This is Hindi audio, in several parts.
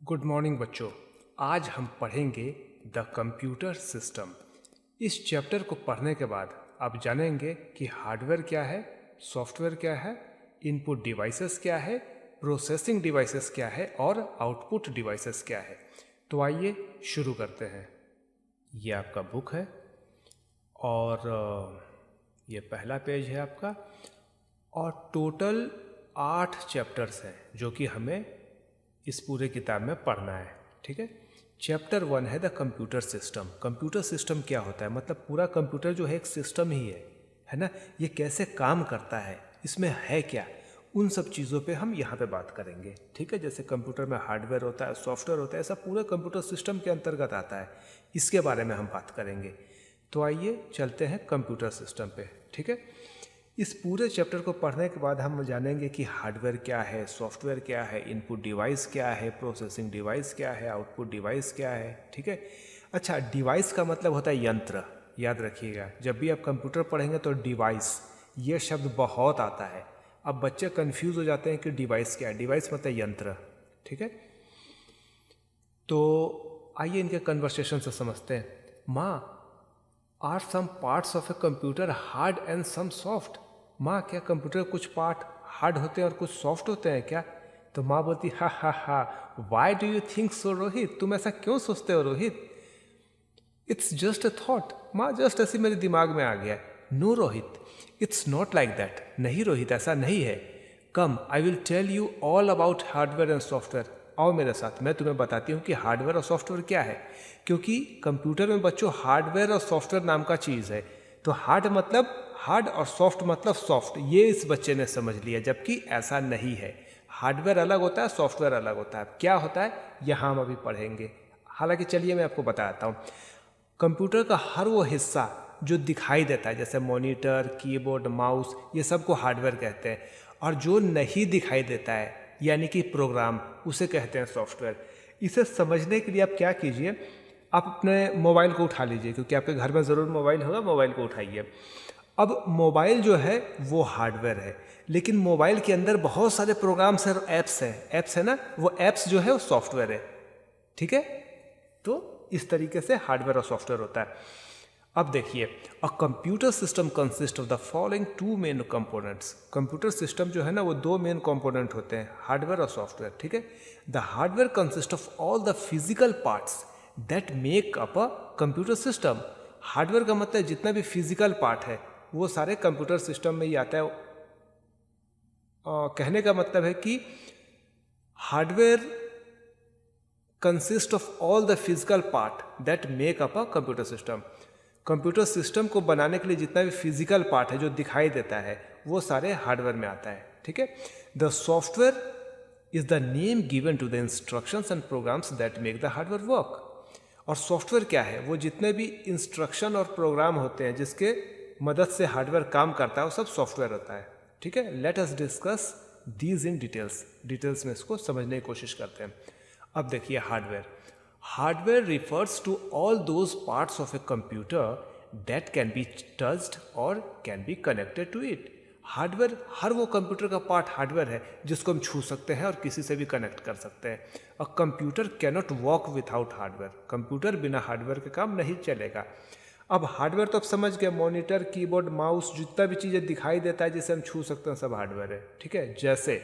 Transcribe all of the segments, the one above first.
गुड मॉर्निंग बच्चों। आज हम पढ़ेंगे द कंप्यूटर सिस्टम। इस चैप्टर को पढ़ने के बाद आप जानेंगे कि हार्डवेयर क्या है, सॉफ्टवेयर क्या है, इनपुट डिवाइसेस क्या है, प्रोसेसिंग डिवाइसेस क्या है और आउटपुट डिवाइसेस क्या है। तो आइए शुरू करते हैं। ये आपका बुक है और ये पहला पेज है आपका और टोटल 8 चैप्टर्स हैं जो कि हमें इस पूरे किताब में पढ़ना है। ठीक है। चैप्टर 1 है the computer system. Computer system क्या होता है, मतलब पूरा कंप्यूटर जो है एक सिस्टम ही है ना। ये कैसे काम करता है, इसमें है क्या, उन सब चीज़ों पे हम यहाँ पे बात करेंगे। ठीक है। जैसे कंप्यूटर में हार्डवेयर होता है, सॉफ्टवेयर होता है, ऐसा पूरे कंप्यूटर सिस्टम के अंतर्गत आता है। इसके बारे में हम बात करेंगे। तो आइए चलते हैं कंप्यूटर सिस्टम पे। ठीक है। इस पूरे चैप्टर को पढ़ने के बाद हम जानेंगे कि हार्डवेयर क्या है, सॉफ्टवेयर क्या है, इनपुट डिवाइस क्या है, प्रोसेसिंग डिवाइस क्या है, आउटपुट डिवाइस क्या है। ठीक है। अच्छा, डिवाइस का मतलब होता है यंत्र। याद रखिएगा, जब भी आप कंप्यूटर पढ़ेंगे तो डिवाइस ये शब्द बहुत आता है। अब बच्चे कंफ्यूज हो जाते हैं कि डिवाइस क्या है। डिवाइस मतलब यंत्र। ठीक है। तो आइए इनके कन्वर्सेशन से समझते हैं। माँ, are some parts of a computer hard and some soft? माँ, क्या कंप्यूटर के कुछ पार्ट हार्ड होते हैं और कुछ सॉफ्ट होते हैं क्या? तो माँ बोलती, हा हा हा, why do you think so Rohit? तुम ऐसा क्यों सोचते हो Rohit? It's just a thought. माँ, जस्ट ऐसे मेरे दिमाग में आ गया। No Rohit, it's not like that. नहीं रोहित, ऐसा नहीं है। Come, I will tell you all about hardware and software. आओ मेरे साथ, मैं तुम्हें बताती हूँ कि हार्डवेयर और सॉफ्टवेयर क्या है। क्योंकि कंप्यूटर में बच्चों हार्डवेयर और सॉफ्टवेयर नाम का चीज़ है। तो हार्ड मतलब हार्ड और सॉफ्ट मतलब सॉफ्ट, ये इस बच्चे ने समझ लिया, जबकि ऐसा नहीं है। हार्डवेयर अलग होता है, सॉफ्टवेयर अलग होता है। क्या होता है यहाँ हम अभी पढ़ेंगे। हालांकि चलिए मैं आपको बताता हूँ। कंप्यूटर का हर वो हिस्सा जो दिखाई देता है, जैसे मॉनिटर, कीबोर्ड, माउस, ये सब को हार्डवेयर कहते हैं। और जो नहीं दिखाई देता है यानी कि प्रोग्राम, उसे कहते हैं सॉफ्टवेयर। इसे समझने के लिए आप क्या कीजिए, आप अपने मोबाइल को उठा लीजिए, क्योंकि आपके घर में ज़रूर मोबाइल होगा। मोबाइल को उठाइए। अब मोबाइल जो है वो हार्डवेयर है, लेकिन मोबाइल के अंदर बहुत सारे प्रोग्राम्स और ऐप्स हैं। ऐप्स है ना, वो ऐप्स जो है वो सॉफ्टवेयर है। ठीक है। तो इस तरीके से हार्डवेयर और सॉफ्टवेयर होता है। अब देखिए, a computer system consist of the following 2 main components. Computer system जो है ना वो 2 मेन कंपोनेंट होते हैं, हार्डवेयर और सॉफ्टवेयर। ठीक है। The hardware consist of all the physical parts that make up a computer system. Hardware का मतलब जितना भी फिजिकल पार्ट है वो सारे कंप्यूटर सिस्टम में ही आता है। कहने का मतलब है कि hardware consist of all the physical part that make up a computer system. Computer system को बनाने के लिए जितना भी फिजिकल पार्ट है जो दिखाई देता है वो सारे हार्डवेयर में आता है। ठीक है। The software is the name given to the instructions and programs that make the hardware work. और सॉफ्टवेयर क्या है, वो जितने भी इंस्ट्रक्शन और प्रोग्राम होते हैं जिसके मदद से हार्डवेयर काम करता है वो सब सॉफ्टवेयर होता है। ठीक है। Let us discuss these in details में इसको समझने की कोशिश करते हैं। अब देखिए, hardware refers to all those parts of a computer that can be touched और can be connected to it. Hardware हर वो कंप्यूटर का पार्ट हार्डवेयर है जिसको हम छू सकते हैं और किसी से भी कनेक्ट कर सकते हैं। A computer cannot work without hardware. Computer बिना हार्डवेयर के काम नहीं चलेगा। अब हार्डवेयर तो आप समझ गए, मॉनिटर, कीबोर्ड, माउस, जितना भी चीज़ें दिखाई देता है जिसे हम छू सकते हैं सब हार्डवेयर है। ठीक है। जैसे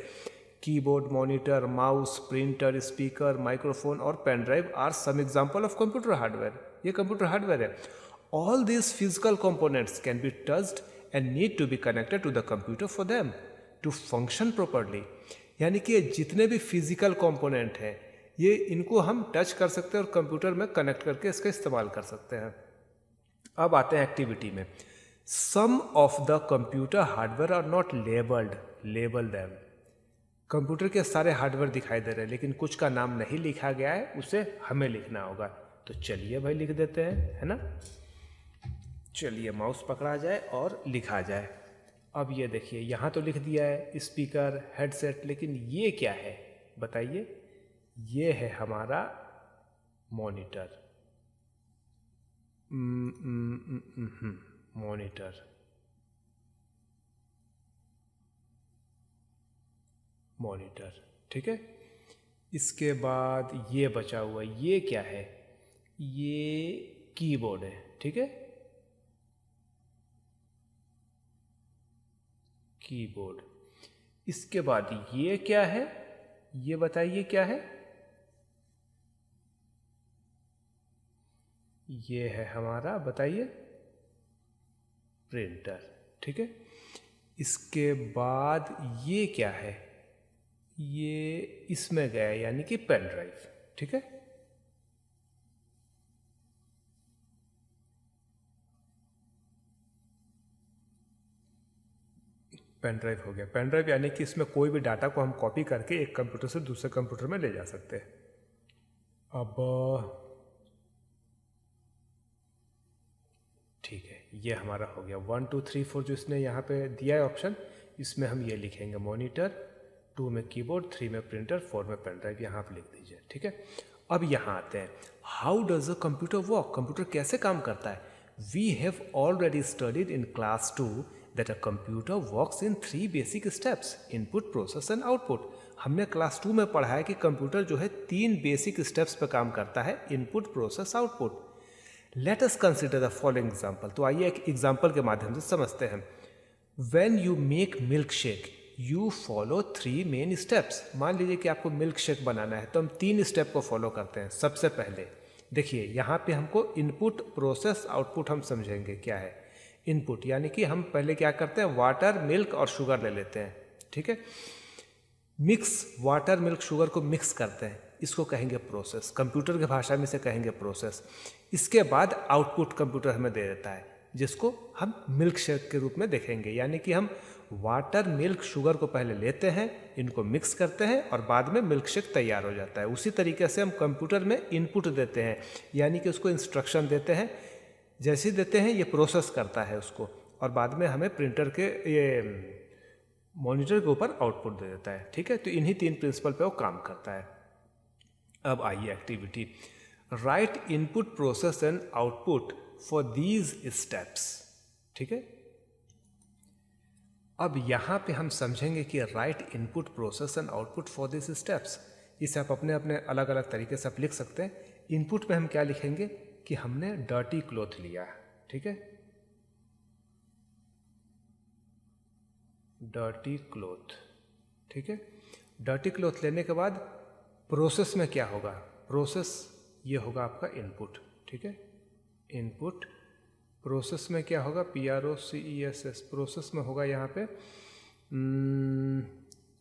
keyboard, monitor, mouse, printer, speaker, microphone और pen drive are some example of computer hardware. ये कंप्यूटर हार्डवेयर है। All these physical components can be touched and need to be connected to the computer for them to function properly. यानी कि जितने भी फिजिकल कंपोनेंट हैं ये इनको हम टच कर सकते हैं और कंप्यूटर में कनेक्ट करके इसका इस्तेमाल कर सकते हैं। अब आते हैं एक्टिविटी में। Some of the computer hardware are not labelled, label them. Computer के सारे हार्डवेयर दिखाई दे रहे हैं लेकिन कुछ का नाम नहीं लिखा गया है, उसे हमें लिखना होगा। तो चलिए भाई लिख देते हैं, है ना। चलिए माउस पकड़ा जाए और लिखा जाए। अब ये देखिए, यहाँ तो लिख दिया है स्पीकर, हेडसेट, लेकिन ये क्या है बताइए? ये है हमारा मॉनिटर। Monitor, monitor. ठीक है। इसके बाद ये बचा हुआ, ये क्या है? ये कीबोर्ड है, ठीक है, कीबोर्ड। इसके बाद ये क्या है? ये बताइए क्या है? ये है हमारा, बताइए, प्रिंटर, ठीक है। इसके बाद ये क्या है? ये इसमें गया, यानी कि पेन ड्राइव, ठीक है। पेन ड्राइव हो गया। पेन ड्राइव यानी कि इसमें कोई भी डाटा को हम कॉपी करके एक कंप्यूटर से दूसरे कंप्यूटर में ले जा सकते हैं। अब ठीक है, ये हमारा हो गया 1 2 3 4 जो इसने यहाँ पे दिया है ऑप्शन, इसमें हम ये लिखेंगे मॉनिटर, 2 में कीबोर्ड, 3 में प्रिंटर, 4 में पेन ड्राइव, यहाँ पे लिख दीजिए, ठीक है। अब यहाँ आते हैं, how does a computer work? Computer कैसे काम करता है? We have already studied in class 2 that a computer works in 3 basic steps, input, process and output. हमने क्लास 2 में पढ़ा है कि कंप्यूटर जो है 3 बेसिक स्टेप्स पे काम करता है, input, process, output. Let us consider the following example. तो आइए एक एग्जाम्पल के माध्यम से समझते हैं। When you make milk shake you follow 3 main steps. मान लीजिए कि आपको मिल्क शेक बनाना है, तो हम 3 स्टेप को फॉलो करते हैं। सबसे पहले देखिए, यहाँ पे हमको इनपुट, प्रोसेस, आउटपुट हम समझेंगे क्या है। इनपुट यानी कि हम पहले क्या करते हैं, वाटर, मिल्क और शुगर ले लेते हैं, ठीक है। मिक्स, वाटर, मिल्क, शुगर को मिक्स करते हैं, इसको कहेंगे प्रोसेस। कंप्यूटर की भाषा में इसे कहेंगे प्रोसेस। इसके बाद आउटपुट कंप्यूटर हमें दे देता है, जिसको हम मिल्क शेक के रूप में देखेंगे। यानी कि हम वाटर, मिल्क, शुगर को पहले लेते हैं, इनको मिक्स करते हैं और बाद में मिल्क शेक तैयार हो जाता है। उसी तरीके से हम कंप्यूटर में इनपुट देते हैं, यानी कि उसको इंस्ट्रक्शन देते हैं। जैसे ही देते हैं ये प्रोसेस करता है उसको, और बाद में हमें प्रिंटर के ये मॉनिटर के ऊपर आउटपुट दे देता है, ठीक है। तो इन्हीं 3 प्रिंसिपल पे वो काम करता है। अब आइए activity, right input, process and output for these steps, ठीक है। अब यहाँ पे हम समझेंगे कि right input, process and output for this steps. इसे आप अपने अपने अलग अलग तरीके से आप लिख सकते हैं। इनपुट में हम क्या लिखेंगे कि हमने डर्टी क्लॉथ लिया, ठीक है, डर्टी क्लॉथ, ठीक है। डर्टी क्लॉथ लेने के बाद प्रोसेस में क्या होगा? प्रोसेस ये होगा आपका इनपुट, ठीक है, इनपुट। प्रोसेस में क्या होगा? PROCESS। प्रोसेस में होगा यहाँ पे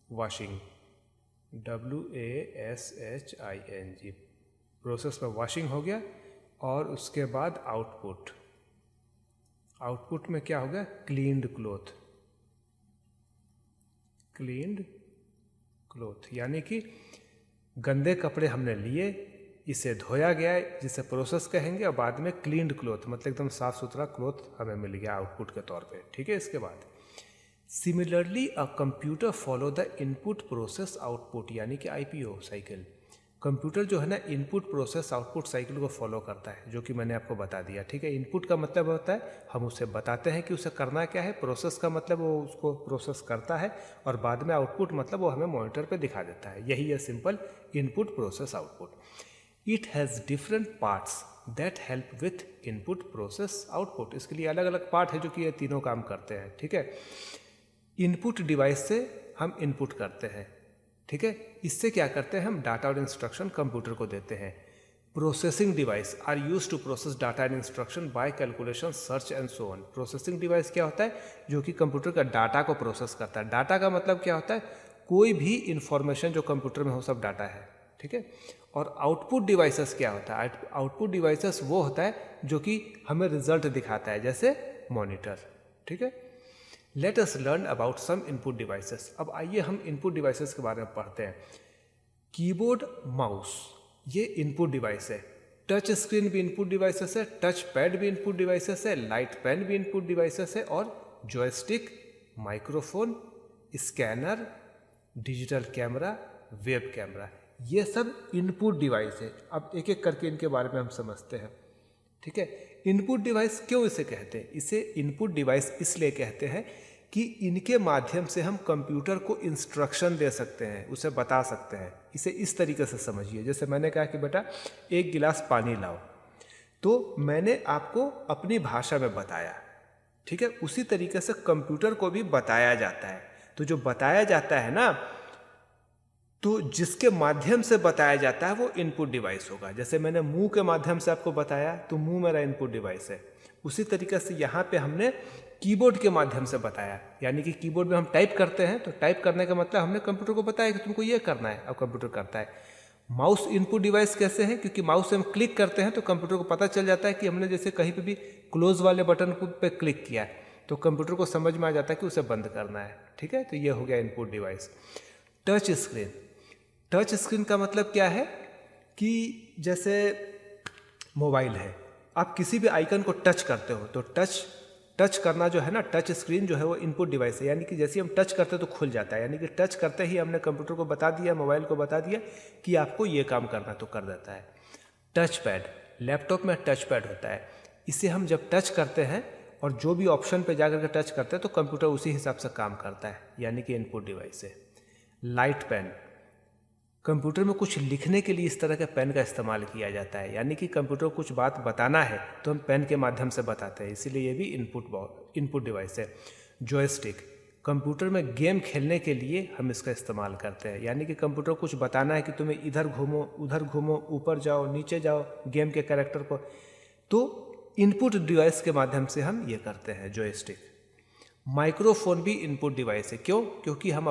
वॉशिंग, WASHING। प्रोसेस में वॉशिंग हो गया। और उसके बाद आउटपुट, आउटपुट में क्या हो गया? क्लीन्ड क्लॉथ, क्लीन्ड क्लॉथ यानी कि गंदे कपड़े हमने लिए, इसे धोया गया, जिसे प्रोसेस कहेंगे, और बाद में क्लीन्ड क्लॉथ मतलब एकदम साफ सुथरा क्लॉथ हमें मिल गया आउटपुट के तौर पे, ठीक है। इसके बाद similarly a computer follow the input, process, output यानी कि IPO साइकिल। कंप्यूटर जो है ना, इनपुट, प्रोसेस, आउटपुट साइकिल को फॉलो करता है, जो कि मैंने आपको बता दिया, ठीक है। इनपुट का मतलब होता है हम उसे बताते हैं कि उसे करना क्या है, प्रोसेस का मतलब वो उसको प्रोसेस करता है, और बाद में आउटपुट मतलब वो हमें मॉनिटर पे दिखा देता है। यही है simple input, process, output. It has different parts that help with input, process, output. इसके लिए अलग अलग पार्ट है जो कि ये तीनों काम करते हैं, ठीक है। इनपुट डिवाइस से हम इनपुट करते हैं, ठीक है। इससे क्या करते हैं, हम डाटा और इंस्ट्रक्शन कंप्यूटर को देते हैं। Processing device are use to process data and instruction by calculation, search and so on. Processing device क्या होता है? जो कि कंप्यूटर का डाटा को प्रोसेस करता है। डाटा का मतलब क्या होता है? कोई भी इंफॉर्मेशन जो कंप्यूटर में हो, सब डाटा है, ठीक है। और आउटपुट डिवाइसेस क्या होता है? आउटपुट डिवाइसेस वो होता है जो कि हमें रिजल्ट दिखाता है, जैसे मॉनिटर, ठीक है। Let us learn about some input devices. अब आइए हम इनपुट डिवाइसेस के बारे में पढ़ते हैं। कीबोर्ड, माउस ये इनपुट डिवाइस है। टच स्क्रीन भी इनपुट डिवाइसेस है, टच पैड भी इनपुट डिवाइसेस है, लाइट पेन भी इनपुट डिवाइसेस है, और joystick, microphone, scanner, digital camera, web camera, ये सब इनपुट डिवाइस है। अब एक एक करके इनके बारे में हम समझते हैं, ठीक है। इनपुट डिवाइस क्यों इसे कहते हैं? इसे इनपुट डिवाइस इसलिए कहते हैं कि इनके माध्यम से हम कंप्यूटर को इंस्ट्रक्शन दे सकते हैं, उसे बता सकते हैं। इसे इस तरीके से समझिए, जैसे मैंने कहा कि बेटा एक गिलास पानी लाओ, तो मैंने आपको अपनी भाषा में बताया, ठीक है। उसी तरीके से कंप्यूटर को भी बताया जाता है। तो जो बताया जाता है ना, तो जिसके माध्यम से बताया जाता है वो इनपुट डिवाइस होगा। जैसे मैंने मुंह के माध्यम से आपको बताया, तो मुंह मेरा इनपुट डिवाइस है। उसी तरीके से यहाँ पे हमने कीबोर्ड के माध्यम से बताया, यानी कि कीबोर्ड में हम टाइप करते हैं, तो टाइप करने का मतलब हमने कंप्यूटर को बताया कि तुमको ये करना है, अब कंप्यूटर करता है। माउस इनपुट डिवाइस कैसे है? क्योंकि माउस से हम क्लिक करते हैं तो कंप्यूटर को पता चल जाता है कि हमने जैसे कहीं पे भी क्लोज वाले बटन पे क्लिक किया है, तो कंप्यूटर को समझ में आ जाता है कि उसे बंद करना है, ठीक है। तो ये हो गया input device. Touch screen, touch screen का मतलब क्या है कि जैसे मोबाइल है, आप किसी भी आइकन को टच करते हो, तो टच करना जो है ना, टच स्क्रीन जो है वो इनपुट डिवाइस है, यानी कि जैसे हम टच करते हैं तो खुल जाता है, यानी कि टच करते ही हमने कंप्यूटर को बता दिया, मोबाइल को बता दिया कि आपको ये काम करना, तो कर देता है। टच पैड, लैपटॉप में टच पैड होता है, इसे हम जब टच करते हैं और जो भी ऑप्शन पे जाकर के टच करते हैं तो कंप्यूटर उसी हिसाब से काम करता है, यानी कि इनपुट डिवाइस है। लाइट पेन, कंप्यूटर में कुछ लिखने के लिए इस तरह के पेन का इस्तेमाल किया जाता है, यानी कि कंप्यूटर को कुछ बात बताना है तो हम पेन के माध्यम से बताते हैं, इसीलिए ये भी इनपुट डिवाइस है। जॉयस्टिक, कंप्यूटर में गेम खेलने के लिए हम इसका इस्तेमाल करते हैं, यानी कि कंप्यूटर को कुछ बताना है कि तुम्हें इधर घूमो, उधर घूमो, ऊपर जाओ, नीचे जाओ, गेम के कैरेक्टर को, तो इनपुट डिवाइस के माध्यम से हम ये करते हैं, जॉयस्टिक। माइक्रोफोन भी इनपुट डिवाइस है, क्यों? क्योंकि हम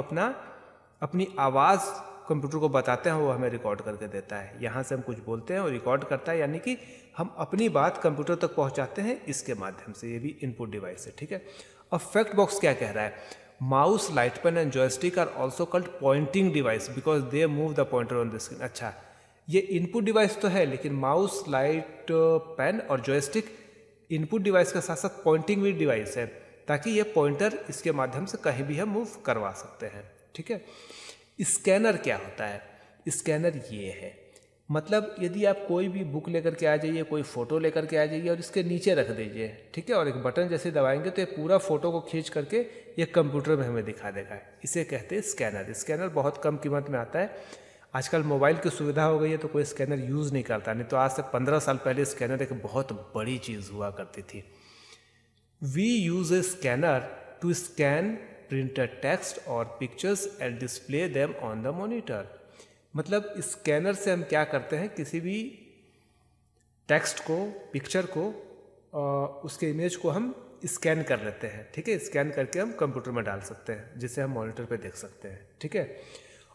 अपनी आवाज़ कंप्यूटर को बताते हैं, वो हमें रिकॉर्ड करके देता है। यहाँ से हम कुछ बोलते हैं और रिकॉर्ड करता है, यानी कि हम अपनी बात कंप्यूटर तक पहुँचाते हैं इसके माध्यम से, ये भी इनपुट डिवाइस है, ठीक है। अब फैक्ट बॉक्स क्या कह रहा है? Mouse, light pen and joystick are also called pointing device because they move the pointer on the screen. अच्छा, ये इनपुट डिवाइस तो है, लेकिन माउस, लाइट पेन और जॉयस्टिक इनपुट डिवाइस के साथ साथ पॉइंटिंग भी डिवाइस है, ताकि ये पॉइंटर इसके माध्यम से कहीं भी हम मूव करवा सकते हैं, ठीक है। स्कैनर क्या होता है? स्कैनर ये है, मतलब यदि आप कोई भी बुक लेकर के आ जाइए, कोई फ़ोटो लेकर के आ जाइए और इसके नीचे रख दीजिए, ठीक है, और एक बटन जैसे दबाएंगे तो ये पूरा फ़ोटो को खींच करके ये कंप्यूटर में हमें दिखा देगा, इसे कहते हैं स्कैनर। स्कैनर बहुत कम कीमत में आता है, आजकल मोबाइल की सुविधा हो गई है तो कोई स्कैनर यूज़ नहीं करता, नहीं तो आज से 15 साल पहले स्कैनर एक बहुत बड़ी चीज़ हुआ करती थी। We use a scanner to scan printed text और pictures and display them on the monitor. मतलब स्कैनर से हम क्या करते हैं, किसी भी टेक्स्ट को, पिक्चर को, उसके इमेज को हम स्कैन कर लेते हैं, ठीक है। स्कैन करके हम कंप्यूटर में डाल सकते हैं, जिसे हम मॉनिटर पे देख सकते हैं, ठीक है।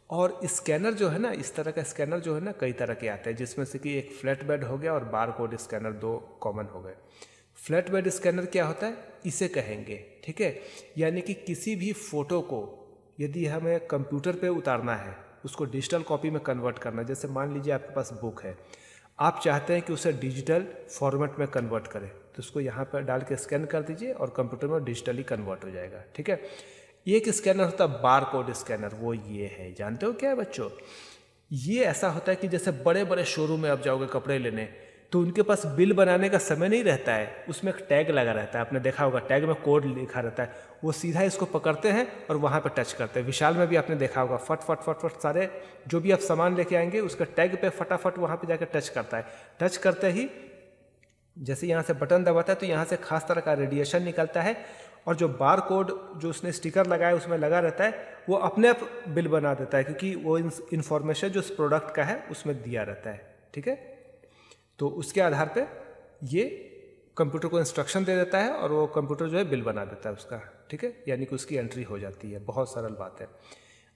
और स्कैनर जो है ना, इस तरह का स्कैनर जो है ना, कई तरह के आते हैं, जिसमें से कि एक फ्लैट बेड हो गया और बार कोड स्कैनर, दो कॉमन हो गए। फ्लैट बेड स्कैनर क्या होता है, इसे कहेंगे, ठीक है। यानी कि किसी भी फोटो को यदि हमें कंप्यूटर पे उतारना है, उसको डिजिटल कॉपी में कन्वर्ट करना, जैसे मान लीजिए आपके पास बुक है, आप चाहते हैं कि उसे डिजिटल फॉर्मेट में कन्वर्ट करें, तो उसको यहाँ पर डाल के स्कैन कर दीजिए और कंप्यूटर में डिजिटली कन्वर्ट हो जाएगा, ठीक है। एक स्कैनर होता है बार कोड स्कैनर, वो ये है, जानते हो क्या है बच्चों? ये ऐसा होता है कि जैसे बड़े बड़े शोरूम में आप जाओगे कपड़े लेने, तो उनके पास बिल बनाने का समय नहीं रहता है, उसमें एक टैग लगा रहता है, आपने देखा होगा, टैग में कोड लिखा रहता है, वो सीधा इसको पकड़ते हैं और वहाँ पे टच करते हैं। विशाल में भी आपने देखा होगा, फट फट फट फट सारे जो भी आप सामान लेके आएंगे उसका टैग पे फटाफट वहाँ पे जाकर टच करता है। टच करते ही जैसे यहाँ से बटन दबाता है तो यहाँ से खास तरह का रेडिएशन निकलता है, और जो बार कोड जो उसने स्टिकर लगाया उसमें लगा रहता है, वो अपने आप बिल बना देता है, क्योंकि वो इन्फॉर्मेशन जो उस प्रोडक्ट का है उसमें दिया रहता है, ठीक है। तो उसके आधार पे ये कंप्यूटर को इंस्ट्रक्शन दे देता है और वो कंप्यूटर जो है बिल बना देता है उसका, ठीक है, यानी कि उसकी एंट्री हो जाती है। बहुत सरल बात है।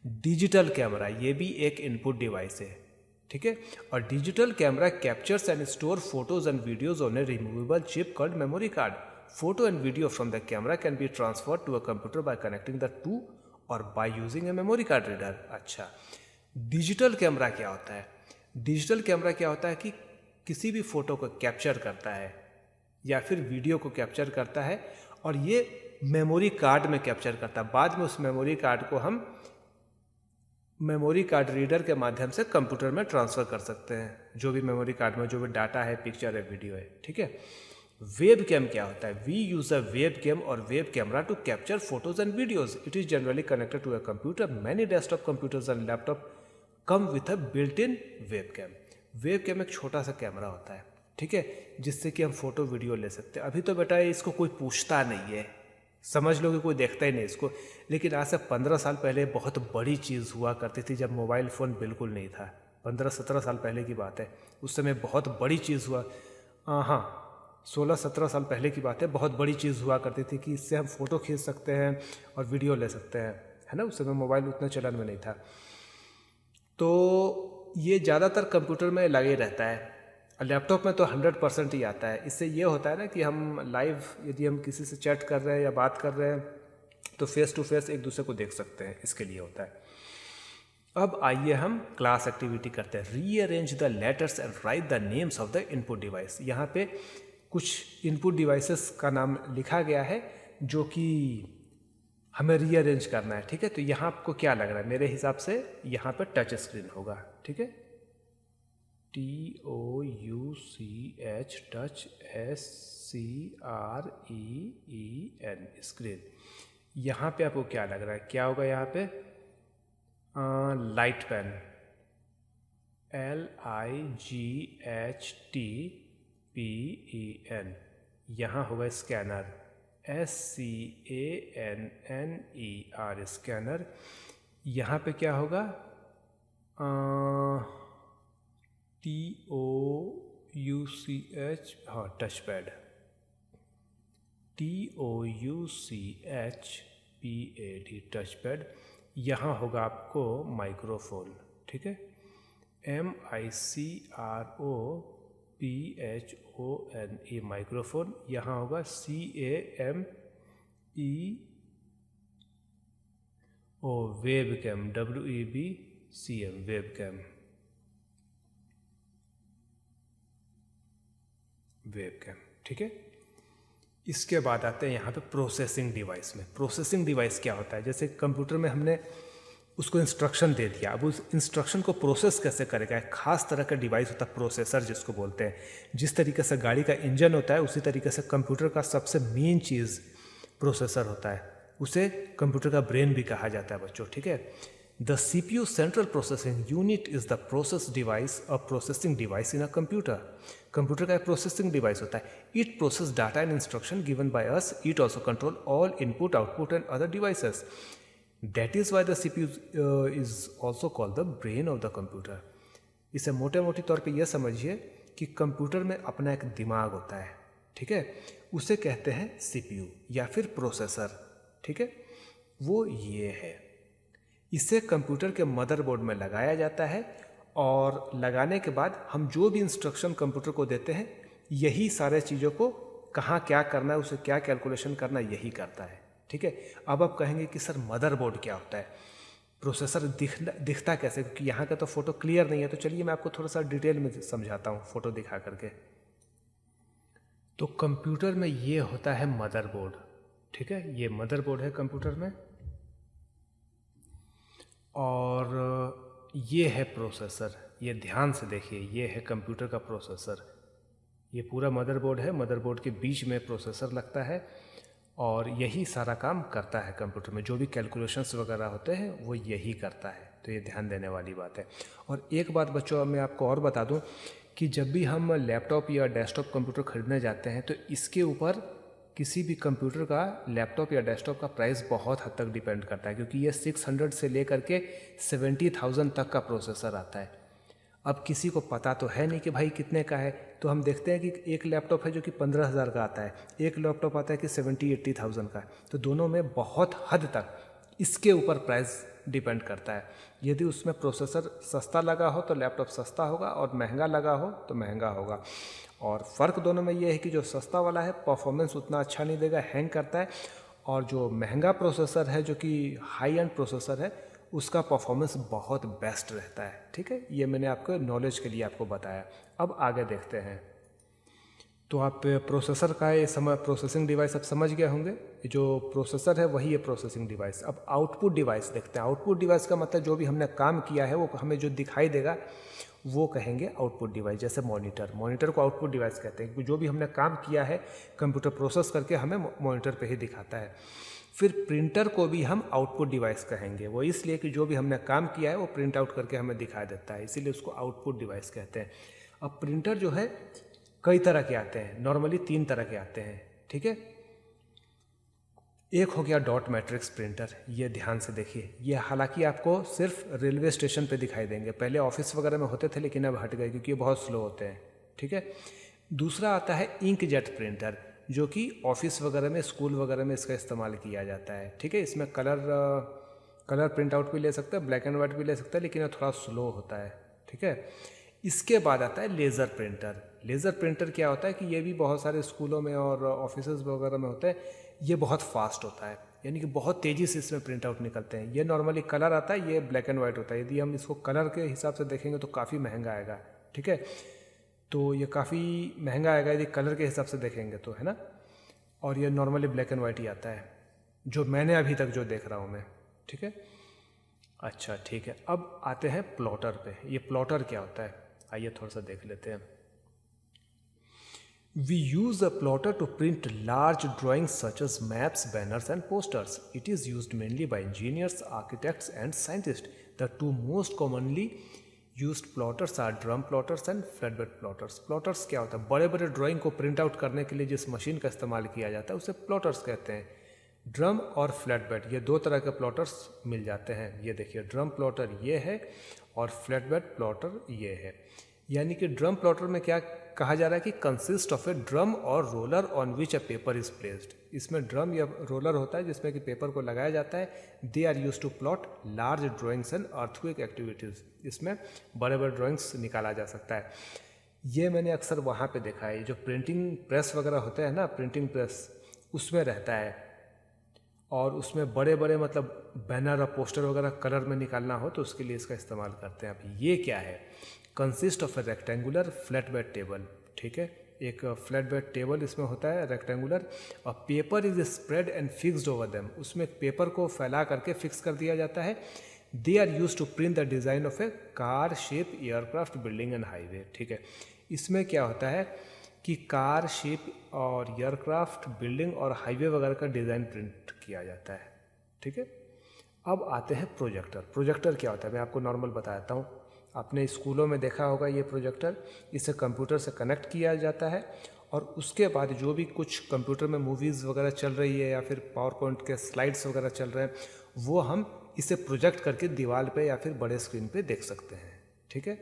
डिजिटल कैमरा, ये भी एक इनपुट डिवाइस है, ठीक है। और digital camera captures and store photos and videos on a removable chip called memory card. Photo and video from the camera can be transferred to a computer by connecting the two or by using a memory card reader. अच्छा, डिजिटल कैमरा क्या होता है? डिजिटल कैमरा क्या होता है कि किसी भी फोटो को कैप्चर करता है या फिर वीडियो को कैप्चर करता है और ये मेमोरी कार्ड में कैप्चर करता है। बाद में उस मेमोरी कार्ड को हम मेमोरी कार्ड रीडर के माध्यम से कंप्यूटर में ट्रांसफ़र कर सकते हैं, जो भी मेमोरी कार्ड में जो भी डाटा है, पिक्चर है, वीडियो है, ठीक है। वेब कैम क्या होता है? We use a web cam or web camera to capture photos and videos. It is generally connected to a computer. Many desktop computers and laptop come with a built in web cam. Web cam एक छोटा सा कैमरा होता है, ठीक है, जिससे कि हम फोटो वीडियो ले सकते हैं. अभी तो बेटा इसको कोई पूछता नहीं है, समझ लो कि कोई देखता ही नहीं इसको. लेकिन आज से 15 साल पहले बहुत बड़ी चीज़ हुआ करती थी, जब मोबाइल फ़ोन बिल्कुल नहीं था. 15-17 साल पहले की बात है. उस समय बहुत बड़ी चीज़ हुआ. हाँ, 16-17 साल पहले की बात है. बहुत बड़ी चीज़ हुआ करती थी कि इससे हम फ़ोटो खींच सकते हैं और वीडियो ले सकते हैं, है ना. उस समय मोबाइल उतना चलन में नहीं था. तो ये ज़्यादातर कंप्यूटर में लगे रहता है. लैपटॉप में तो 100% ही आता है. इससे ये होता है ना कि हम लाइव यदि हम किसी से चैट कर रहे हैं या बात कर रहे हैं तो फेस टू फेस एक दूसरे को देख सकते हैं, इसके लिए होता है. अब आइए हम क्लास एक्टिविटी करते हैं. Rearrange the letters and right the names of the input device. यहाँ पे कुछ इनपुट डिवाइसेस का नाम लिखा गया है जो कि हमें रीअरेंज करना है, ठीक है. तो यहाँ आपको क्या लग रहा है? मेरे हिसाब से यहाँ पे टच स्क्रीन होगा, ठीक है. TOUCH touch SCREEN screen. यहाँ पे आपको क्या लग रहा है? क्या होगा यहाँ पे? Light pen LIGHTPEN. यहाँ होगा स्कैनर SCANNER स्कैनर. यहाँ पे क्या होगा? TOUCH, हाँ, touch pad. TOUCHPAD touch pad. यहाँ होगा आपको माइक्रोफोन, ठीक है. MICROPHONE microphone. यहाँ होगा CAMEO web cam WEBCM web cam. Web cam, ठीक है. इसके बाद आते हैं यहाँ पे प्रोसेसिंग डिवाइस में. प्रोसेसिंग डिवाइस क्या होता है? जैसे कंप्यूटर में हमने उसको इंस्ट्रक्शन दे दिया, अब उस इंस्ट्रक्शन को प्रोसेस कैसे करेगा? एक खास तरह का डिवाइस होता है प्रोसेसर, जिसको बोलते हैं. जिस तरीके से गाड़ी का इंजन होता है उसी तरीके से कंप्यूटर का सबसे मेन चीज़ प्रोसेसर होता है. उसे कंप्यूटर का ब्रेन भी कहा जाता है बच्चों, ठीक है. The CPU central processing unit is the process device or processing device in a computer. Computer का एक प्रोसेसिंग डिवाइस होता है. It process data and instruction given by us. It also control all input output and other devices. That is why the CPU is also called the brain of the computer. इसे मोटे मोटे तौर पे यह समझिए कि कंप्यूटर में अपना एक दिमाग होता है, ठीक है. उसे कहते हैं CPU या फिर प्रोसेसर, ठीक है. वो ये है. इसे कंप्यूटर के मदरबोर्ड में लगाया जाता है और लगाने के बाद हम जो भी इंस्ट्रक्शन कंप्यूटर को देते हैं, यही सारे चीज़ों को कहाँ क्या करना है, उसे क्या कैलकुलेशन करना, यही करता है, ठीक है. अब आप कहेंगे कि सर मदरबोर्ड क्या होता है, प्रोसेसर दिखता कैसे? क्योंकि यहाँ का तो फोटो क्लियर नहीं है. तो चलिए मैं आपको थोड़ा सा डिटेल में समझाता हूँ फोटो दिखा करके. तो कंप्यूटर में ये होता है मदरबोर्ड, ठीक है. ये मदरबोर्ड है कंप्यूटर में और ये है प्रोसेसर. ये ध्यान से देखिए, ये है कंप्यूटर का प्रोसेसर. ये पूरा मदरबोर्ड है. मदरबोर्ड के बीच में प्रोसेसर लगता है और यही सारा काम करता है कंप्यूटर में. जो भी कैलकुलेशंस वगैरह होते हैं वो यही करता है. तो ये ध्यान देने वाली बात है. और एक बात बच्चों मैं आपको और बता दूं कि जब भी हम लैपटॉप या डेस्कटॉप कंप्यूटर खरीदने जाते हैं तो इसके ऊपर किसी भी कंप्यूटर का, लैपटॉप या डेस्कटॉप का प्राइस बहुत हद तक डिपेंड करता है. क्योंकि ये 600 से लेकर के 70,000 तक का प्रोसेसर आता है. अब किसी को पता तो है नहीं कि भाई कितने का है. तो हम देखते हैं कि एक लैपटॉप है जो कि 15,000 का आता है, एक लैपटॉप आता है कि 70-80,000 का. तो दोनों में बहुत हद तक इसके ऊपर प्राइस डिपेंड करता है. यदि उसमें प्रोसेसर सस्ता लगा हो तो लैपटॉप सस्ता होगा और महंगा लगा हो तो महंगा होगा. और फ़र्क दोनों में ये है कि जो सस्ता वाला है परफॉर्मेंस उतना अच्छा नहीं देगा, हैंग करता है. और जो महंगा प्रोसेसर है, जो कि हाई एंड प्रोसेसर है, उसका परफॉर्मेंस बहुत बेस्ट रहता है, ठीक है. ये मैंने आपको नॉलेज के लिए आपको बताया. अब आगे देखते हैं. तो आप प्रोसेसर का ये प्रोसेसिंग डिवाइस आप समझ गए होंगे, जो प्रोसेसर है वही है प्रोसेसिंग डिवाइस। अब आउटपुट डिवाइस देखते हैं। आउटपुट डिवाइस का मतलब जो भी हमने काम किया है वो हमें जो दिखाई देगा वो कहेंगे आउटपुट डिवाइस। जैसे मॉनिटर को आउटपुट डिवाइस कहते हैं, क्योंकि जो भी हमने काम किया है कंप्यूटर प्रोसेस करके हमें मॉनिटर पे ही दिखाता है। फिर प्रिंटर को भी हम आउटपुट डिवाइस कहेंगे, वो इसलिए कि जो भी हमने काम किया है वो प्रिंट आउट करके हमें दिखा देता है, इसीलिए उसको आउटपुट डिवाइस कहते हैं। अब प्रिंटर जो है कई तरह के आते हैं, नॉर्मली 3 तरह के आते हैं, ठीक है। एक हो गया डॉट मैट्रिक्स प्रिंटर, ये ध्यान से देखिए, ये हालांकि आपको सिर्फ रेलवे स्टेशन पे दिखाई देंगे, पहले ऑफिस वगैरह में होते थे लेकिन अब हट गए क्योंकि ये बहुत स्लो होते हैं, ठीक है। दूसरा आता है इंकजेट प्रिंटर, जो कि ऑफिस वगैरह में, स्कूल वगैरह में इसका इस्तेमाल किया जाता है, ठीक है। इसमें कलर प्रिंट आउट भी ले सकते हैं, ब्लैक एंड वाइट भी ले सकते हैं, लेकिन ये थोड़ा स्लो होता है, ठीक है। इसके बाद आता है लेज़र प्रिंटर। लेज़र प्रिंटर क्या होता है कि ये भी बहुत सारे स्कूलों में और ऑफिसेज वगैरह में होता है। ये बहुत फास्ट होता है, यानी कि बहुत तेज़ी से इसमें प्रिंट आउट निकलते हैं। ये नॉर्मली कलर आता है, ये ब्लैक एंड वाइट होता है। यदि हम इसको कलर के हिसाब से देखेंगे तो काफ़ी महंगा आएगा, ठीक है। तो ये काफ़ी महंगा आएगा यदि कलर के हिसाब से देखेंगे तो, है ना। और ये नॉर्मली ब्लैक एंड वाइट ही आता है, जो मैंने अभी तक जो देख रहा हूँ मैं, ठीक है। अच्छा, ठीक है। अब आते हैं प्लॉटर पे। ये प्लॉटर क्या होता है, आइए थोड़ा सा देख लेते हैं। We use a plotter to print large drawings such as maps, banners and posters. It is used mainly by engineers, architects and scientists. The two most commonly used plotters are drum plotters and flatbed plotters. Plotters क्या होता है, बड़े बड़े ड्राइंग को प्रिंट आउट करने के लिए जिस मशीन का इस्तेमाल किया जाता है उसे प्लॉटर्स कहते हैं। ड्रम और फ्लैटबेड, ये 2 तरह के प्लॉटर्स मिल जाते हैं। ये देखिए, ड्रम प्लॉटर ये है और फ्लैटबेड प्लॉटर ये है। यानी कि ड्रम प्लॉटर में क्या कहा जा रहा है कि कंसिस्ट ऑफ ए ड्रम और roller on which a paper is placed. इसमें ड्रम या रोलर होता है जिसमें कि पेपर को लगाया जाता है। They are use to plot large drawings and earthquake activities. इसमें बड़े बड़े ड्राइंग्स निकाला जा सकता है। ये मैंने अक्सर वहाँ पे देखा है, जो प्रिंटिंग प्रेस वगैरह होते हैं ना, प्रिंटिंग प्रेस, उसमें रहता है। और उसमें बड़े बड़े मतलब बैनर और पोस्टर वगैरह कलर में निकालना हो तो उसके लिए इसका इस्तेमाल करते हैं। अब ये क्या है, consist of A rectangular flat bed table, ठीक है। एक फ्लैट बेड टेबल इसमें होता है रेक्टेंगुलर, और paper is spread and fixed over them. उसमें पेपर को फैला करके फिक्स कर दिया जाता है। They are use to print the design of a car, ship, aircraft, building and highway, ठीक है। इसमें क्या होता है कि कार, शिप और एयरक्राफ्ट, बिल्डिंग और हाईवे वगैरह का डिज़ाइन प्रिंट किया जाता है, ठीक है। अब आते हैं प्रोजेक्टर। प्रोजेक्टर क्या होता है मैं आपको नॉर्मल बताता हूँ। आपने स्कूलों में देखा होगा ये प्रोजेक्टर, इसे कंप्यूटर से कनेक्ट किया जाता है और उसके बाद जो भी कुछ कंप्यूटर में मूवीज़ वगैरह चल रही है या फिर पावर पॉइंट के स्लाइड्स वगैरह चल रहे हैं, वो हम इसे प्रोजेक्ट करके दीवार पे या फिर बड़े स्क्रीन पे देख सकते हैं, ठीक है।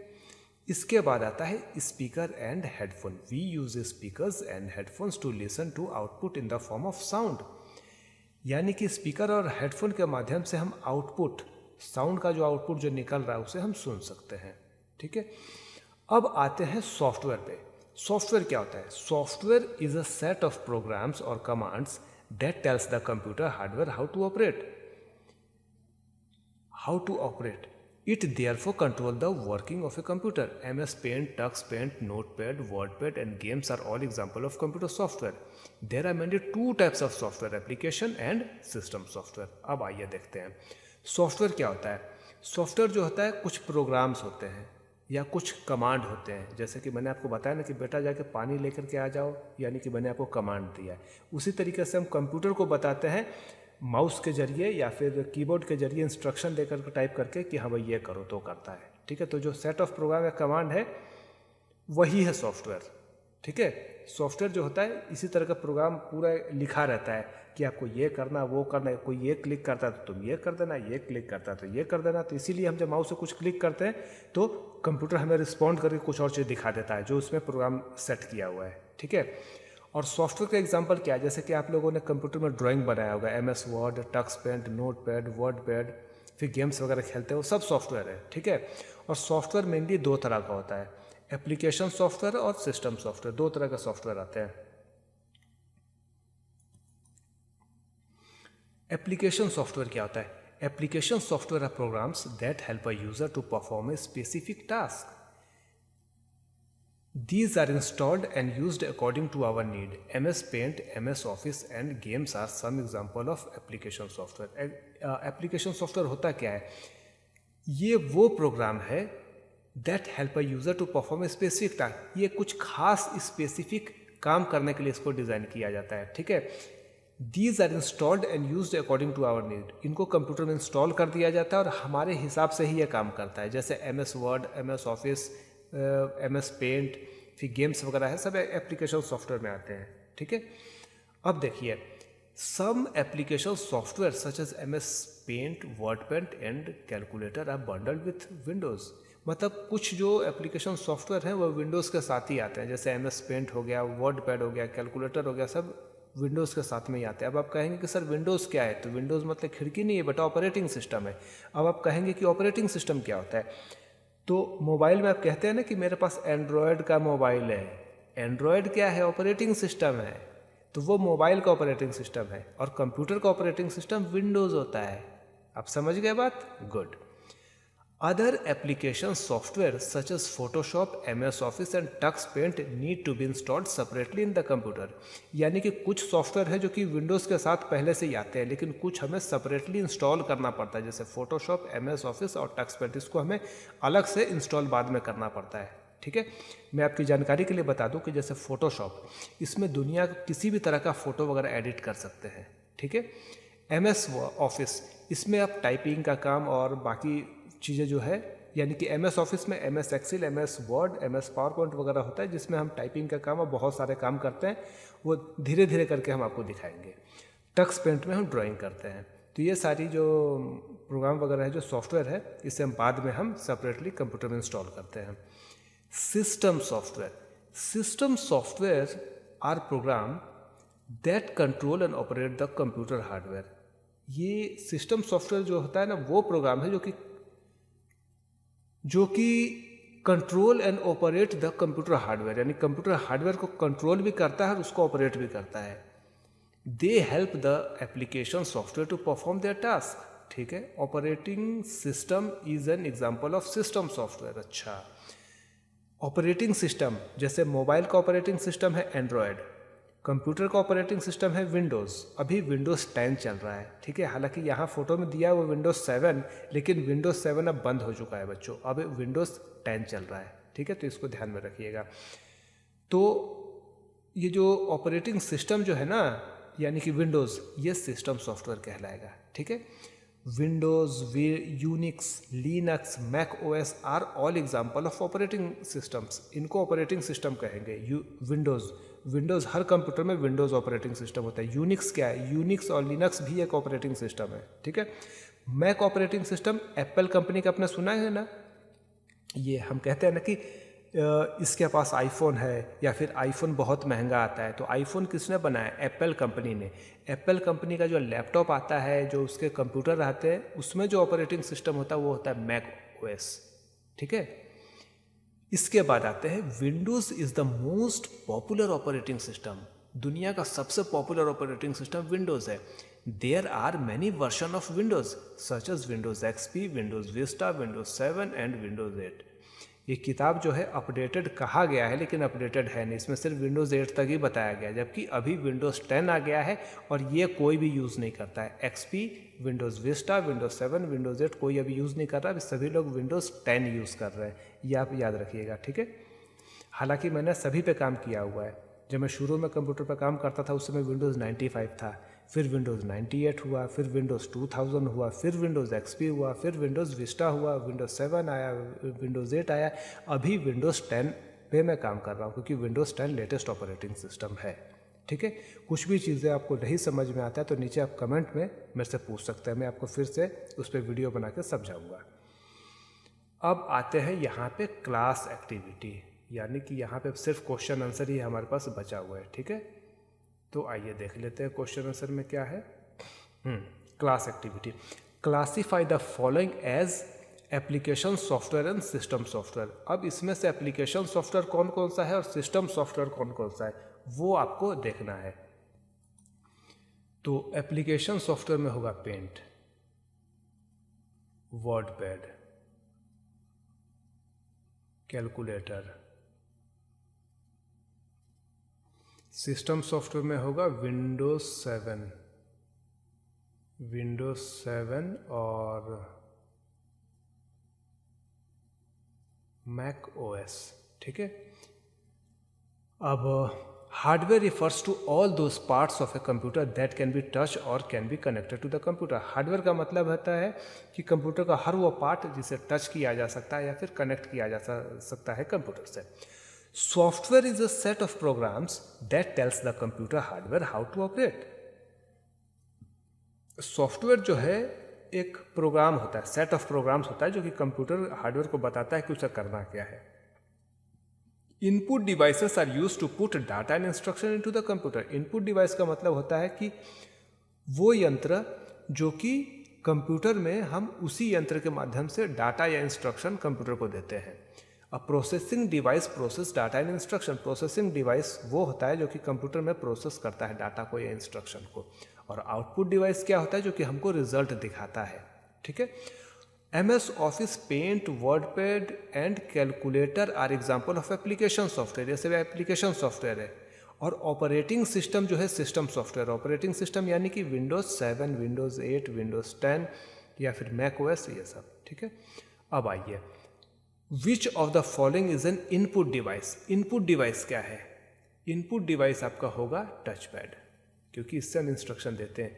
इसके बाद आता है speaker and headphone. We use speakers and headphones to listen to output in the form of sound. यानी कि स्पीकर और हेडफोन के माध्यम से हम आउटपुट, साउंड का जो आउटपुट जो निकल रहा है उसे हम सुन सकते हैं, ठीक है। अब आते हैं सॉफ्टवेयर पे। सॉफ्टवेयर क्या होता है? Software is a set of programs or commands that tells the computer hardware how to operate It therefore control the working of a computer. MS Paint, Tux Paint, Notepad, WordPad and games are all example of computer software. There are mainly 2 types of software, application and system software. अब आइए देखते हैं सॉफ्टवेयर क्या होता है। सॉफ्टवेयर जो होता है कुछ प्रोग्राम्स होते हैं या कुछ कमांड होते हैं। जैसे कि मैंने आपको बताया ना कि बेटा जाके पानी लेकर के आ जाओ, यानी कि मैंने आपको कमांड दिया है। उसी तरीके से हम कंप्यूटर को बताते हैं माउस के जरिए या फिर कीबोर्ड के जरिए इंस्ट्रक्शन देकर के टाइप करके कि हाँ भाई ये करो तो करता है, ठीक है। तो जो सेट ऑफ प्रोग्राम या कमांड है वही है सॉफ्टवेयर, ठीक है। सॉफ्टवेयर जो होता है इसी तरह का प्रोग्राम पूरा लिखा रहता है कि आपको ये करना वो करना। कोई ये क्लिक करता है तो तुम ये कर देना, ये क्लिक करता है तो ये कर देना। तो इसीलिए हम जब माउस से कुछ क्लिक करते हैं तो कंप्यूटर हमें रिस्पॉन्ड करके कुछ और चीज़ दिखा देता है जो उसमें प्रोग्राम सेट किया हुआ है, ठीक है। और सॉफ्टवेयर का एग्जांपल क्या है? जैसे कि आप लोगों ने कंप्यूटर में ड्राइंग बनाया होगा, MS word, Tux paint, notepad, wordpad, फिर गेम्स वगैरह खेलते हैं, वो सब सॉफ्टवेयर है, ठीक है। और सॉफ्टवेयर मेनली 2 तरह का होता है, एप्लीकेशन सॉफ्टवेयर और सिस्टम सॉफ्टवेयर। 2 तरह का सॉफ्टवेयर आते हैं। एप्लीकेशन सॉफ्टवेयर क्या होता है? Application software are programs that help a user to perform a specific task. These are installed and used according to our need. MS Paint, MS Office and games are some example of application software. Application software होता क्या है? ये वो प्रोग्राम है that help a user to perform a specific task. ये कुछ खास स्पेसिफिक काम करने के लिए इसको डिज़ाइन किया जाता है, ठीक है. These are installed and used according to our need. इनको कंप्यूटर में इंस्टॉल कर दिया जाता है और हमारे हिसाब से ही ये काम करता है. जैसे MS Word, MS Office, MS Paint, फिर गेम्स वगैरह है, सब एप्लीकेशन सॉफ्टवेयर में आते हैं, ठीक है. अब देखिए, some application software such as MS Paint, Word Paint and calculator are bundled with Windows. मतलब कुछ जो एप्लीकेशन सॉफ्टवेयर हैं वो विंडोज़ के साथ ही आते हैं. जैसे MS पेंट हो गया, वर्ड पैड हो गया, कैलकुलेटर हो गया, सब विंडोज़ के साथ में ही आते हैं. अब आप कहेंगे कि सर विंडोज़ क्या है? तो विंडोज़ मतलब खिड़की नहीं है बेटा, ऑपरेटिंग सिस्टम है. अब आप कहेंगे कि ऑपरेटिंग सिस्टम क्या होता है? तो मोबाइल में आप कहते हैं ना कि मेरे पास एंड्रॉयड का मोबाइल है. एंड्रॉयड क्या है? ऑपरेटिंग सिस्टम है. तो वो मोबाइल का ऑपरेटिंग सिस्टम है और कंप्यूटर का ऑपरेटिंग सिस्टम विंडोज़ होता है. आप समझ गए बात? Good. Other application software such as Photoshop, MS Office and Tux Paint need to be installed separately in the computer. यानी कि कुछ सॉफ्टवेयर है जो कि विंडोज़ के साथ पहले से ही आते हैं, लेकिन कुछ हमें सेपरेटली इंस्टॉल करना पड़ता है. जैसे Photoshop, MS Office और Tux Paint, इसको हमें अलग से इंस्टॉल बाद में करना पड़ता है, ठीक है. मैं आपकी जानकारी के लिए बता दूं कि जैसे Photoshop, इसमें दुनिया किसी भी तरह का फ़ोटो वगैरह एडिट कर सकते हैं, ठीक है. MS Office, इसमें आप टाइपिंग का काम और बाकी चीज़ें जो है, यानी कि MS ऑफिस में MS Excel, MS Word, MS PowerPoint वगैरह होता है जिसमें हम टाइपिंग का काम और बहुत सारे काम करते हैं. वो धीरे धीरे करके हम आपको दिखाएंगे. टक्स पेंट में हम ड्राइंग करते हैं. तो ये सारी जो प्रोग्राम वगैरह है, जो सॉफ्टवेयर है, इसे हम बाद में हम सेपरेटली कंप्यूटर में इंस्टॉल करते हैं. System software. System software are program that control and operate the computer hardware. ये सिस्टम सॉफ्टवेयर जो होता है ना, वो प्रोग्राम है जो कि control and operate the computer hardware, यानी कंप्यूटर हार्डवेयर को कंट्रोल भी करता है और उसको ऑपरेट भी करता है. They help the application software to perform their task, ठीक है. Operating system is an example of system software. अच्छा, ऑपरेटिंग सिस्टम, जैसे मोबाइल का ऑपरेटिंग सिस्टम है एंड्रॉयड, कंप्यूटर का ऑपरेटिंग सिस्टम है विंडोज़. अभी विंडोज़ 10 चल रहा है, ठीक है. हालांकि यहाँ फोटो में दिया है वो विंडोज़ 7, लेकिन विंडोज़ 7 अब बंद हो चुका है बच्चों. अब विंडोज़ 10 चल रहा है, ठीक है. तो इसको ध्यान में रखिएगा. तो ये जो ऑपरेटिंग सिस्टम जो है ना, यानी कि विंडोज़, ये सिस्टम सॉफ्टवेयर कहलाएगा, ठीक है. Windows, Unix, Linux, Mac OS are all example of operating systems. इनको ऑपरेटिंग सिस्टम कहेंगे. विंडोज़ हर कंप्यूटर में विंडोज़ ऑपरेटिंग सिस्टम होता है. यूनिक्स क्या है? यूनिक्स और लिनक्स भी एक ऑपरेटिंग सिस्टम है, ठीक है. Mac operating system Apple company का आपने सुना है ना. ये हम कहते हैं ना कि इसके पास आईफोन है या फिर आईफोन बहुत महंगा आता है. तो आईफोन किसने बनाया? एप्पल कंपनी ने. एप्पल कंपनी का जो लैपटॉप आता है, जो उसके कंप्यूटर आते हैं, उसमें जो ऑपरेटिंग सिस्टम होता है वो होता है मैक OS, ठीक है. इसके बाद आते हैं Windows is the most popular operating system. दुनिया का सबसे पॉपुलर ऑपरेटिंग सिस्टम विंडोज़ है. There are many version of Windows such as Windows XP, Windows Vista, Windows 7 and Windows 8. ये किताब जो है अपडेटेड कहा गया है, लेकिन अपडेटेड है नहीं. इसमें सिर्फ विंडोज़ 8 तक ही बताया गया है, जबकि अभी विंडोज़ 10 आ गया है और ये कोई भी यूज़ नहीं करता है. XP, Windows Vista, Windows 7, Windows 8 कोई अभी यूज़ नहीं कर रहा. अभी सभी लोग विंडोज़ 10 यूज़ कर रहे हैं. ये आप याद रखिएगा, ठीक है. हालांकि मैंने सभी पे काम किया हुआ है. जब मैं शुरू में कंप्यूटर पर काम करता था उस समय विंडोज़ 95 था, फिर विंडोज़ 98 हुआ, फिर विंडोज़ 2000 हुआ, फिर विंडोज़ XP हुआ, फिर विंडोज़ विस्टा हुआ, विंडोज़ 7 आया, विंडोज़ 8 आया. अभी विंडोज़ 10 पे मैं काम कर रहा हूँ क्योंकि विंडोज़ 10 लेटेस्ट ऑपरेटिंग सिस्टम है, ठीक है. कुछ भी चीज़ें आपको नहीं समझ में आता है तो नीचे आप कमेंट में मेरे से पूछ सकते हैं, मैं आपको फिर से उस पर वीडियो बना के समझाऊँगा. अब आते हैं यहाँ पे क्लास एक्टिविटी, यानी कि यहाँ पे सिर्फ क्वेश्चन आंसर ही हमारे पास बचा हुआ है, ठीक है. तो आइए देख लेते हैं क्वेश्चन आंसर में क्या है. Class activity. Classify the following as application software and system software. अब इसमें से एप्लीकेशन सॉफ्टवेयर कौन कौन सा है और सिस्टम सॉफ्टवेयर कौन कौन सा है वो आपको देखना है. तो एप्लीकेशन सॉफ्टवेयर में होगा Paint, WordPad, calculator, system software में होगा विंडोज 7 और मैक ओएस। ठीक है। अब hardware refers to all those parts of a computer that can be touch or can be connected to the computer. Hardware का मतलब होता है कि कंप्यूटर का हर वो पार्ट जिसे टच किया जा सकता है या फिर कनेक्ट किया जा सकता है कंप्यूटर से। Software is a set of programs that tells the computer hardware how to operate. Software जो है एक प्रोग्राम होता है, सेट ऑफ प्रोग्राम्स होता है जो कि कंप्यूटर हार्डवेयर को बताता है कि उसे करना क्या है। Input devices are used to put data and instruction into the computer. Input device का मतलब होता है कि वो यंत्र जो कि कंप्यूटर में हम उसी यंत्र के माध्यम से डाटा या इंस्ट्रक्शन कंप्यूटर को देते हैं। अ processing device process data and instruction. Processing device वो होता है जो कि कंप्यूटर में प्रोसेस करता है डाटा को या इंस्ट्रक्शन को। और आउटपुट डिवाइस क्या होता है, जो कि हमको रिजल्ट दिखाता है। ठीक है। MS Office, Paint, WordPad and calculator are example of application software. जैसे एप्लीकेशन सॉफ्टवेयर है। और ऑपरेटिंग सिस्टम जो है सिस्टम सॉफ्टवेयर। ऑपरेटिंग सिस्टम यानी कि विंडोज 7, विंडोज 8, विंडोज 10 या फिर मैक ओएस, ये सब। ठीक है। अब आइए, which of the following is an input device. Input device क्या है? इनपुट डिवाइस आपका होगा टच पैड, क्योंकि इससे हम इंस्ट्रक्शन देते हैं।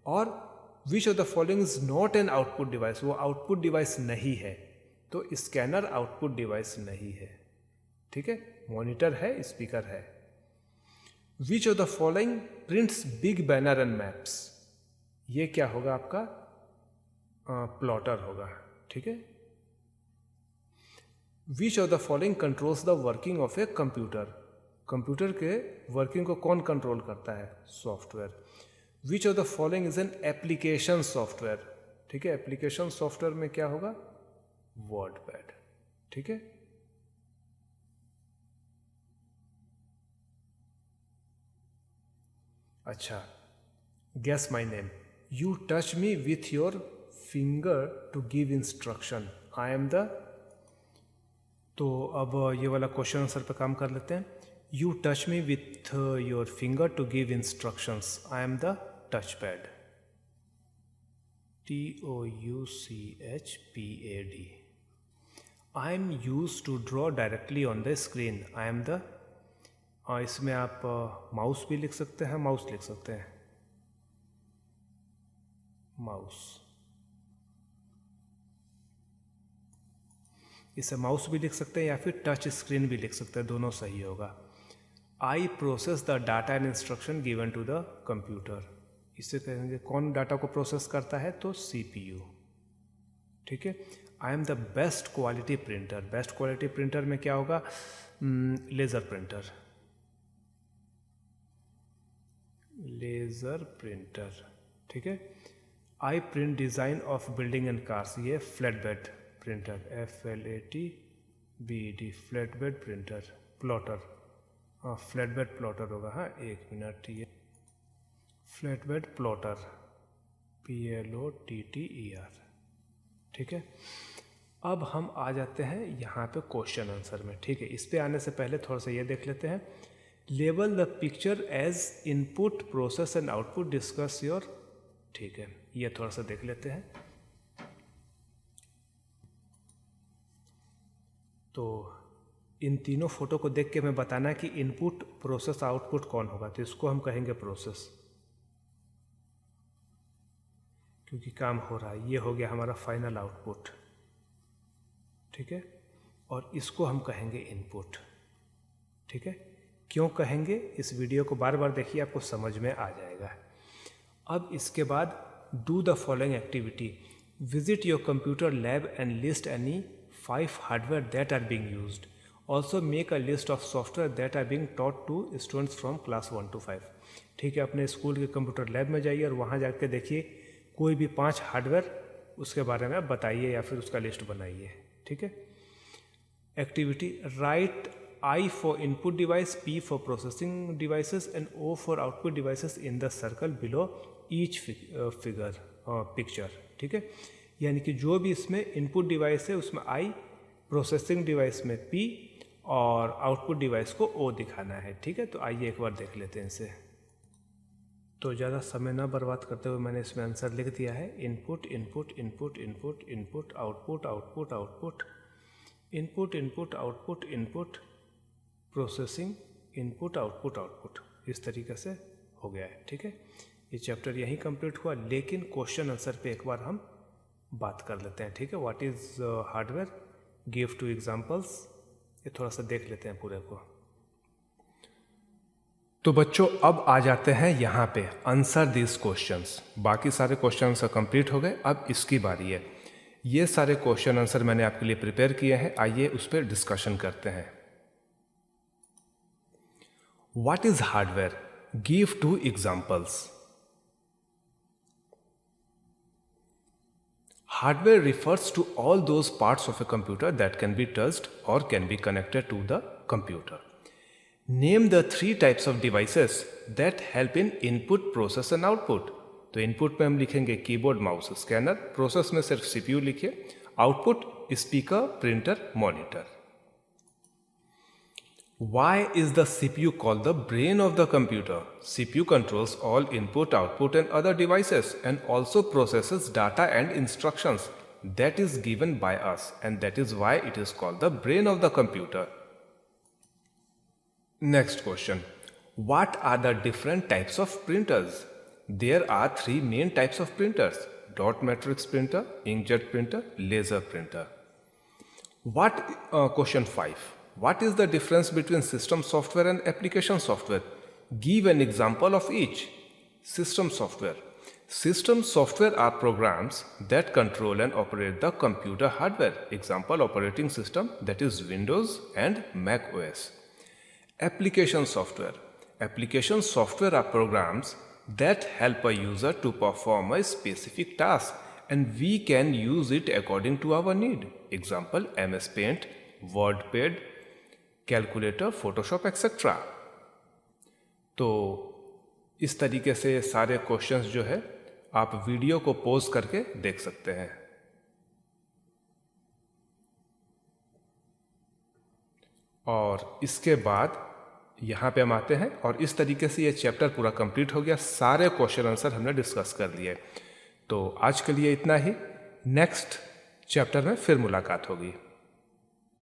और which of the following is not an output device, वो आउटपुट डिवाइस नहीं है। तो स्कैनर आउटपुट डिवाइस नहीं है। ठीक है। मॉनिटर है, स्पीकर है। Which of the following prints big banner and maps, ये क्या होगा आपका? प्लॉटर होगा। ठीक है। Which of the following controls the working of a computer, computer के वर्किंग को कौन कंट्रोल करता है? Software. Which of the following is an application software. ठीक है। एप्लीकेशन सॉफ्टवेयर में क्या होगा? वर्डपैड। ठीक है। अच्छा, guess my name. You touch me with your finger to give instruction, I am the. तो अब ये वाला क्वेश्चन आंसर पे काम कर लेते हैं। You touch me with your finger to give instructions, I am the touch pad. TOUCHPAD। I am use to draw directly on the screen, I am the. इसमें आप माउस भी लिख सकते हैं, माउस लिख सकते हैं, माउस। इसे माउस भी लिख सकते हैं या फिर टच स्क्रीन भी लिख सकते हैं, दोनों सही होगा। I process the data and instruction given to the computer. इसे कहेंगे कौन डाटा को प्रोसेस करता है? तो CPU। ठीक है। I am the best quality printer. Best quality printer में क्या होगा? Laser printer. Laser printer. ठीक है। I print design of building and cars, ये flatbed printer, FLATBED, flatbed printer. Plotter, flatbed plotter होगा। हाँ, एक मिनट, ये फ्लैट बेड प्लॉटर, PLOTTER। ठीक है। अब हम आ जाते हैं यहाँ पे क्वेश्चन आंसर में। ठीक है। इस पे आने से पहले थोड़ा सा ये देख लेते हैं। Label the picture as input, process and output, discuss your. ठीक है, ये थोड़ा सा देख लेते हैं। तो इन तीनों फोटो को देख के हमें बताना है कि इनपुट, प्रोसेस, आउटपुट कौन होगा। तो इसको हम कहेंगे प्रोसेस, क्योंकि काम हो रहा है। ये हो गया हमारा फाइनल आउटपुट। ठीक है। और इसको हम कहेंगे इनपुट। ठीक है। क्यों कहेंगे? इस वीडियो को बार बार देखिए, आपको समझ में आ जाएगा। अब इसके बाद do the following activity. Visit your computer lab and list any 5 hardware that are being used. Also make a list of software that are being taught to students from class 1 to 5। ठीक है। अपने स्कूल के कंप्यूटर लैब में जाइए और वहाँ जाकर देखिए कोई भी 5 हार्डवेयर, उसके बारे में बताइए या फिर उसका लिस्ट बनाइए। ठीक है। Activity, right I for input device, P for processing devices and O for output devices in the circle below each picture। ठीक है। यानी कि जो भी इसमें इनपुट डिवाइस है उसमें I, प्रोसेसिंग डिवाइस में P और आउटपुट डिवाइस को ओ दिखाना है। ठीक है, तो आइए एक बार देख लेते हैं इसे। तो ज़्यादा समय ना बर्बाद करते हुए मैंने इसमें आंसर लिख दिया है। Input input input input input output output output input input output input processing input output output, इस तरीके से हो गया है। ठीक है, ये चैप्टर यहीं कंप्लीट हुआ, लेकिन क्वेश्चन आंसर पे एक बार हम बात कर लेते हैं। ठीक है, what is hardware, give 2 examples, ये थोड़ा सा देख लेते हैं पूरे को। तो बच्चों अब आ जाते हैं यहाँ पे आंसर दिस क्वेश्चंस। बाकी सारे क्वेश्चन आंसर कंप्लीट हो गए, अब इसकी बारी है। ये सारे क्वेश्चन आंसर मैंने आपके लिए प्रिपेयर किए हैं, आइए उस पर डिस्कशन करते हैं। What is hardware, give 2 examples. Hardware refers to all those parts of a computer that can be touched or can be connected to the computer. Name the 3 types of devices that help in input, process and output. तो इनपुट में हम लिखेंगे कीबोर्ड, माउस, स्कैनर। प्रोसेस में सिर्फ सीपीयू लिखिए। Output speaker, printer, monitor. Why is the CPU called the brain of the computer? CPU controls all input, output and other devices and also processes data and instructions that is given by us, and that is why it is called the brain of the computer. Next question. What are the different types of printers? There are 3 main types of printers: dot matrix printer, inkjet printer, laser printer. Question 5. What is the difference between system software and application software? Give an example of each. System software. System software are programs that control and operate the computer hardware. Example, operating system, that is Windows and Mac OS. Application software. Application software are programs that help a user to perform a specific task, and we can use it according to our need. Example, MS Paint, WordPad, calculator, Photoshop etcetera. तो इस तरीके से सारे क्वेश्चंस जो है आप वीडियो को पॉज करके देख सकते हैं। और इसके बाद यहाँ पे हम आते हैं और इस तरीके से ये चैप्टर पूरा कंप्लीट हो गया। सारे क्वेश्चन आंसर हमने डिस्कस कर लिए। तो आज के लिए इतना ही, नेक्स्ट चैप्टर में फिर मुलाकात होगी।